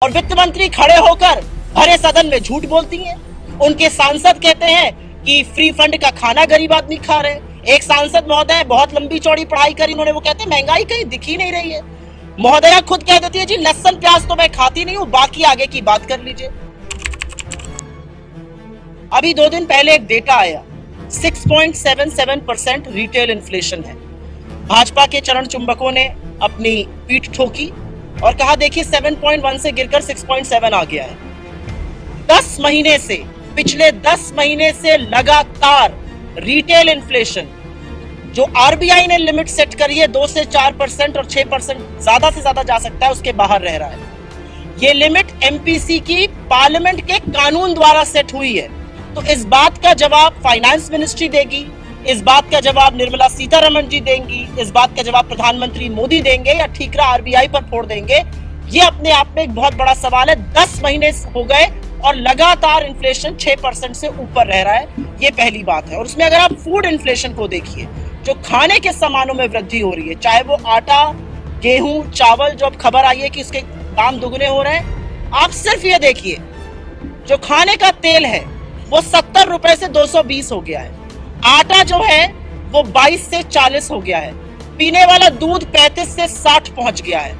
और वित्त मंत्री खड़े होकर भरे सदन में झूठ बोलती हैं। उनके सांसद कहते हैं कि फ्री फंड का खाना गरीब आदमी खा रहे हैं। एक सांसद महोदय बहुत लंबी चौड़ी पढ़ाई करी, उन्होंने वो कहते हैं महंगाई कहीं दिख ही नहीं रही है। महोदया खुद कह देती है जी लहसुन प्याज तो मैं खाती नहीं हूँ, बाकी आगे की बात कर लीजिए। अभी 2 दिन पहले एक डेटा आया, 6.77% रिटेल इन्फ्लेशन है। भाजपा के चरण चुंबकों ने अपनी पीठ ठोकी और कहा देखिए 7.1 से गिरकर 6.7 आ गया है। 10 महीने से, पिछले 10 महीने से लगातार रिटेल इन्फ्लेशन जो आरबीआई ने लिमिट सेट करी है 2 से 4% और 6% ज्यादा से ज्यादा जा सकता है, उसके बाहर रह रहा है। ये लिमिट एमपीसी की पार्लियामेंट के कानून द्वारा सेट हुई है। तो इस बात का जवाब फाइनेंस मिनिस्ट्री देगी, इस बात का जवाब निर्मला सीतारमण जी देंगी, इस बात का जवाब प्रधानमंत्री मोदी देंगे या ठीकरा आरबीआई पर फोड़ देंगे, ये अपने आप में एक बहुत बड़ा सवाल है। 10 महीने हो गए और लगातार इन्फ्लेशन 6% से ऊपर रह रहा है, ये पहली बात है। और उसमें अगर आप फूड इन्फ्लेशन को देखिए, जो खाने के सामानों में वृद्धि हो रही है, चाहे वो आटा, गेहूं, चावल, जो अब खबर आई है कि इसके दाम दुगने हो रहे हैं। आप सिर्फ ये देखिए, जो खाने का तेल है वो 70 रुपए से 220 हो गया है, आटा जो है वो 22 से 40 हो गया है, पीने वाला दूध 35 से 60 पहुंच गया है।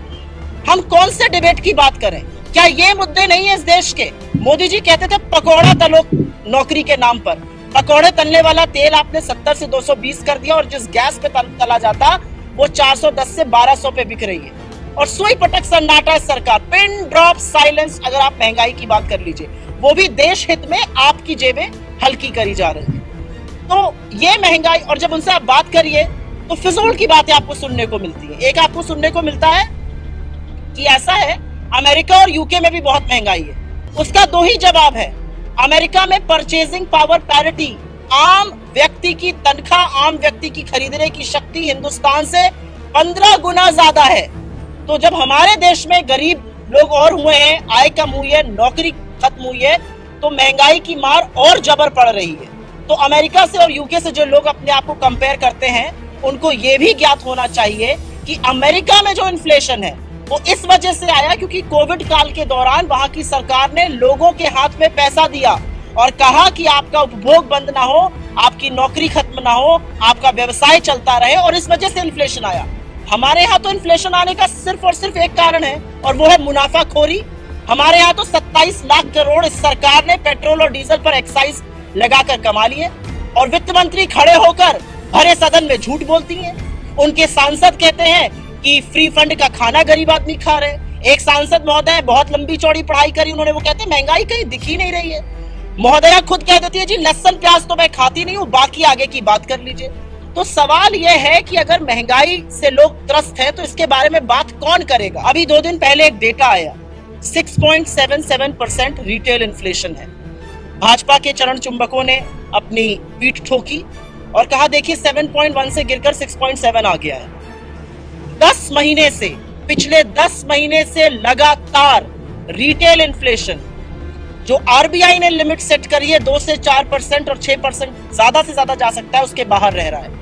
हम कौन से डिबेट की बात करें? क्या ये मुद्दे नहीं है इस देश के? मोदी जी कहते थे पकौड़ा तलो नौकरी के नाम पर, पकौड़े तलने वाला तेल आपने 70 से 220 कर दिया और जिस गैस पे तला जाता वो 410 से 1200 पे बिक रही है। और सुई पटक सन्नाटा है सरकार, पिन ड्रॉप साइलेंस। अगर आप महंगाई की बात कर लीजिए, वो भी देश हित में आपकी जेबें हल्की करी जा रही है। तो ये महंगाई, और जब उनसे आप बात करिए तो फिजूल की बातें आपको सुनने को मिलती है। एक आपको सुनने को मिलता है कि ऐसा है अमेरिका और यूके में भी बहुत महंगाई है। उसका 2 ही जवाब है। अमेरिका में परचेजिंग पावर पैरिटी, आम व्यक्ति की तनख्वाह, आम व्यक्ति की खरीदने की शक्ति हिंदुस्तान से 15 गुना ज्यादा है। तो जब हमारे देश में गरीब लोग और हुए हैं, आय कम हुई है, नौकरी खत्म हुई है, तो महंगाई की मार और जबर पड़ रही है। तो अमेरिका से और यूके से जो लोग अपने आप को कंपेयर करते हैं, उनको ये भी ज्ञात होना चाहिए कि अमेरिका में जो इन्फ्लेशन है वो इस वजह से आया क्योंकि कोविड काल के दौरान वहां की सरकार ने लोगों के हाथ में पैसा दिया और कहा कि आपका उपभोग बंद ना हो, आपकी नौकरी खत्म ना हो, आपका व्यवसाय चलता रहे, और इस वजह से इन्फ्लेशन आया। हमारे यहाँ तो इन्फ्लेशन आने का सिर्फ और सिर्फ एक कारण है और वो है मुनाफाखोरी। हमारे यहाँ तो 27 लाख करोड़ इस सरकार ने पेट्रोल और डीजल पर एक्साइज लगाकर कमा लिए। और वित्त मंत्री खड़े होकर भरे सदन में झूठ बोलती हैं। उनके सांसद कहते हैं कि फ्री फंड का खाना गरीब आदमी खा रहे हैं। एक सांसद महोदय बहुत लंबी चौड़ी पढ़ाई करी, उन्होंने वो कहते हैं महंगाई कहीं दिख ही नहीं रही है। महोदया खुद कह देती है जी लहसुन प्याज तो मैं खाती नहीं हूँ, बाकी आगे की बात कर लीजिए। तो सवाल यह है कि अगर महंगाई से लोग त्रस्त हैं तो इसके बारे में बात कौन करेगा? अभी 2 दिन पहले एक डेटा आया, 6.77% रिटेल इन्फ्लेशन है। भाजपा के चरण चुंबकों ने अपनी पीठ ठोकी और कहा देखिए 7.1 से गिरकर 6.7 आ गया है। 10 महीने से, पिछले 10 महीने से लगातार रिटेल इन्फ्लेशन जो आरबीआई ने लिमिट सेट करी है 2 से 4% और 6% ज्यादा से ज्यादा जा सकता है, उसके बाहर रह रहा है।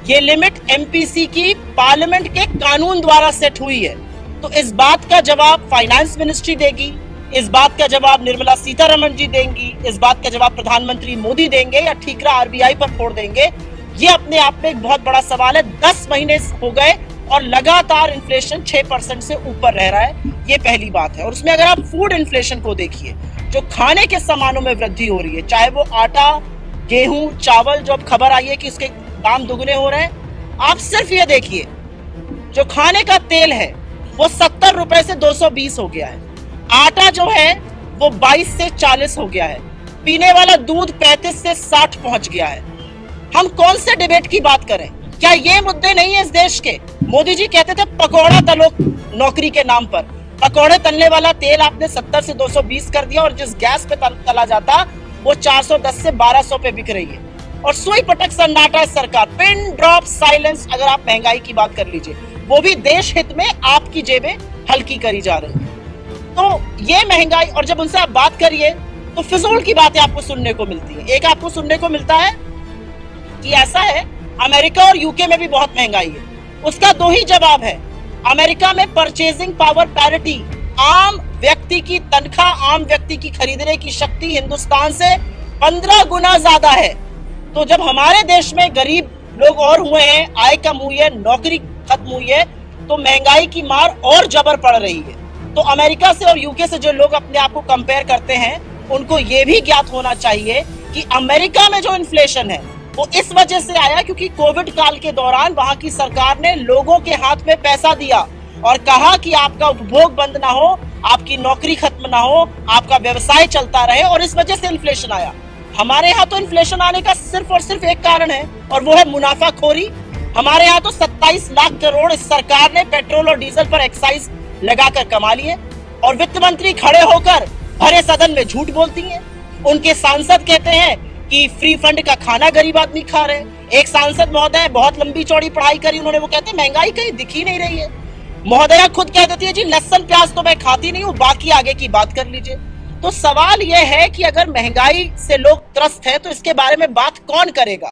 ये लिमिट एमपीसी की पार्लियामेंट के कानून द्वारा सेट हुई है। तो इस बात का जवाब फाइनेंस मिनिस्ट्री देगी, इस बात का जवाब निर्मला सीतारमण जी देंगी, इस बात का जवाब प्रधानमंत्री मोदी देंगे या ठीकरा आरबीआई पर फोड़ देंगे, ये अपने आप में एक बहुत बड़ा सवाल है। 10 महीने हो गए और लगातार इन्फ्लेशन 6% से ऊपर रह रहा है, ये पहली बात है। और उसमें अगर आप फूड इन्फ्लेशन को देखिए, जो खाने के सामानों में वृद्धि हो रही है, चाहे वो आटा, गेहूं, चावल, जो अब खबर आई है कि इसके दाम दुगने हो रहे हैं। आप सिर्फ ये देखिए, जो खाने का तेल है वो 70 रुपए से 220 हो गया है, आटा जो है वो 22 से 40 हो गया है, पीने वाला दूध 35 से 60 पहुंच गया है। हम कौन से डिबेट की बात करें? क्या ये मुद्दे नहीं है इस देश के? मोदी जी कहते थे पकौड़ा तलो नौकरी के नाम पर, पकौड़े तलने वाला तेल आपने 70 से 220 कर दिया और जिस गैस पे तला जाता वो 410 से 1200 पे बिक रही है। और सुई पटक सन्नाटा है सरकार, पिन ड्रॉप साइलेंस। अगर आप महंगाई की बात कर लीजिए, वो भी देश हित में आपकी जेबें हल्की करी जा रही है। तो ये महंगाई, और जब उनसे आप बात करिए तो फिजूल की बातें आपको सुनने को मिलती है। एक आपको सुनने को मिलता है कि ऐसा है अमेरिका और यूके में भी बहुत महंगाई है। उसका 2 ही जवाब है। अमेरिका में परचेजिंग पावर पैरिटी, आम व्यक्ति व्यक्ति की तनख्वाह आम व्यक्ति की खरीदने की शक्ति हिंदुस्तान से 15 गुना ज्यादा है। तो जब हमारे देश में गरीब लोग और हुए हैं, आय कम हुई है, नौकरी खत्म हुई है, तो महंगाई की मार और जबर पड़ रही है। तो अमेरिका से और यूके से जो लोग अपने आप को कंपेयर करते हैं, उनको ये भी ज्ञात होना चाहिए कि अमेरिका में जो इन्फ्लेशन है वो इस वजह से आया क्योंकि कोविड काल के दौरान वहां की सरकार ने लोगों के हाथ में पैसा दिया और कहा कि आपका उपभोग बंद ना हो, आपकी नौकरी खत्म ना हो, आपका व्यवसाय चलता रहे, और इस वजह से इन्फ्लेशन आया। हमारे यहाँ तो इन्फ्लेशन आने का सिर्फ और सिर्फ एक कारण है और वो है मुनाफाखोरी। हमारे यहाँ तो 27 लाख करोड़ इस सरकार ने पेट्रोल और डीजल पर एक्साइज लगाकर कमा लिए और वित्त मंत्री खड़े होकर भरे सदन में झूठ बोलती हैं। उनके सांसद कहते हैं कि फ्री फंड का खाना गरीब आदमी खा रहे हैं। एक सांसद महोदय बहुत लंबी चौड़ी पढ़ाई करी उन्होंने, वो कहते हैं महंगाई कहीं दिख ही नहीं रही है। महोदया खुद कह देती है जी लहसुन प्याज तो मैं खाती नहीं हूँ, बाकी आगे की बात कर लीजिए। तो सवाल यह है कि अगर महंगाई से लोग त्रस्त हैं तो इसके बारे में बात कौन करेगा।